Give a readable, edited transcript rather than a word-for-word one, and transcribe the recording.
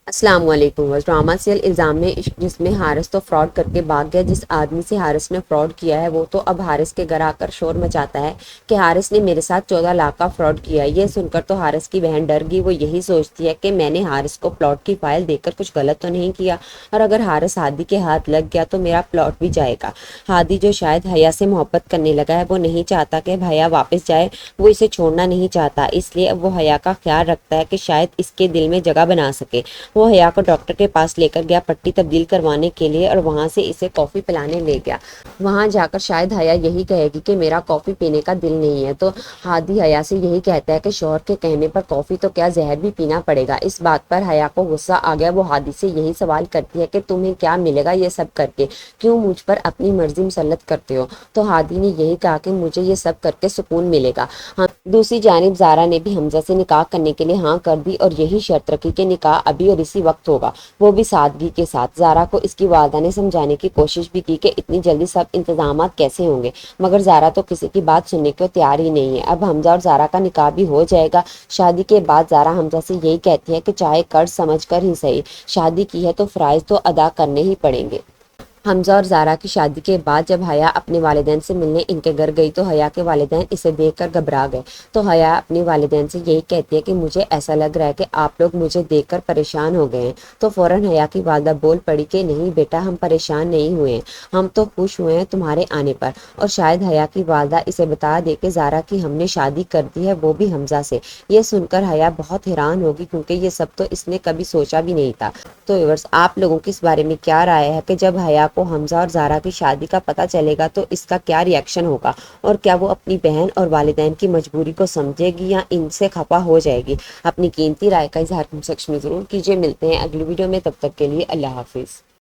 السلام علیکم۔ Drama cell الزام میں عشق جس میں حارث تو فراڈ کر کے بھاگ گیا۔ جس آدمی سے حارث نے فراڈ کیا ہے وہ تو اب حارث کے گھر آ کر شور مچاتا ہے کہ حارث نے میرے ساتھ 14 لاکھ کا فراڈ کیا۔ یہ سن کر تو حارث کی بہن ڈر گئی۔ وہ یہی سوچتی ہے کہ میں نے حارث کو پلاٹ کی فائل دے کر کچھ غلط تو نہیں کیا، اور اگر حارث ہادی کے ہاتھ لگ گیا تو میرا پلاٹ بھی جائے گا۔ ہادی جو شاید حیا سے محبت کرنے لگا ہے، وہ نہیں چاہتا کہ حیا واپس جائے، وہ اسے چھوڑنا نہیں چاہتا، اس لیے اب وہ حیا کا خیال رکھتا ہے کہ شاید اس کے دل میں جگہ بنا سکے۔ وہ حیا کو ڈاکٹر کے پاس لے کر گیا پٹی تبدیل کروانے کے لیے، اور وہاں سے اسے کافی پلانے لے گیا۔ وہاں جا کر شاید حیا یہی کہے گی کہ میرا کافی پینے کا دل نہیں ہے، تو ہادی حیا سے یہی کہتا ہے کہ شوہر کے کہنے پر کافی تو کیا زہر بھی پینا پڑے گا۔ اس بات پر حیا کو غصہ آ گیا۔ وہ ہادی سے یہی سوال کرتی ہے کہ تمہیں کیا ملے گا یہ سب کر کے، کیوں مجھ پر اپنی مرضی مسلط کرتے ہو؟ تو ہادی نے یہی کہا کہ مجھے یہ سب کر کے سکون ملے گا۔ دوسری جانب زارا نے بھی حمزہ سے نکاح کرنے کے لیے ہاں کر دی، اور یہی شرط رکھی کہ نکاح ابھی اور اسی وقت ہوگا، وہ بھی سادگی کے ساتھ۔ زارا کو اس کی والدہ نے سمجھانے کی کوشش بھی کی کہ اتنی جلدی سب انتظامات کیسے ہوں گے، مگر زارا تو کسی کی بات سننے کو تیار ہی نہیں ہے۔ اب حمزہ اور زارا کا نکاح بھی ہو جائے گا۔ شادی کے بعد زارا حمزہ سے یہی کہتی ہے کہ چاہے قرض سمجھ کر ہی صحیح، شادی کی ہے تو فرائض تو ادا کرنے ہی پڑیں گے۔ حمزہ اور زارا کی شادی کے بعد جب حیا اپنے والدین سے ملنے ان کے گھر گئی تو حیا کے والدین اسے دیکھ کر گھبرا گئے۔ تو حیا اپنی والدین سے یہی کہتی ہے کہ مجھے ایسا لگ رہا ہے کہ آپ لوگ مجھے دیکھ کر پریشان ہو گئے ہیں۔ تو فوراً حیا کی والدہ بول پڑی کہ نہیں بیٹا، ہم پریشان نہیں ہوئے ہیں، ہم تو خوش ہوئے ہیں تمہارے آنے پر۔ اور شاید حیا کی والدہ اسے بتا دے کہ زارا کی ہم نے شادی کر دی ہے، وہ بھی حمزہ سے۔ یہ سن کر حیا بہت حیران ہوگی، کیونکہ یہ سب تو اس نے کبھی سوچا بھی نہیں تھا۔ تو ویورز، آپ لوگوں کی اس بارے میں کیا رائے ہے کہ جب حیا کو حمزہ اور زارا کی شادی کا پتہ چلے گا تو اس کا کیا ری ایکشن ہوگا، اور کیا وہ اپنی بہن اور والدین کی مجبوری کو سمجھے گی یا ان سے خفا ہو جائے گی؟ اپنی قیمتی رائے کا اظہار کمنٹ سیکشن میں ضرور کیجیے۔ ملتے ہیں اگلی ویڈیو میں، تب تک کے لیے اللہ حافظ۔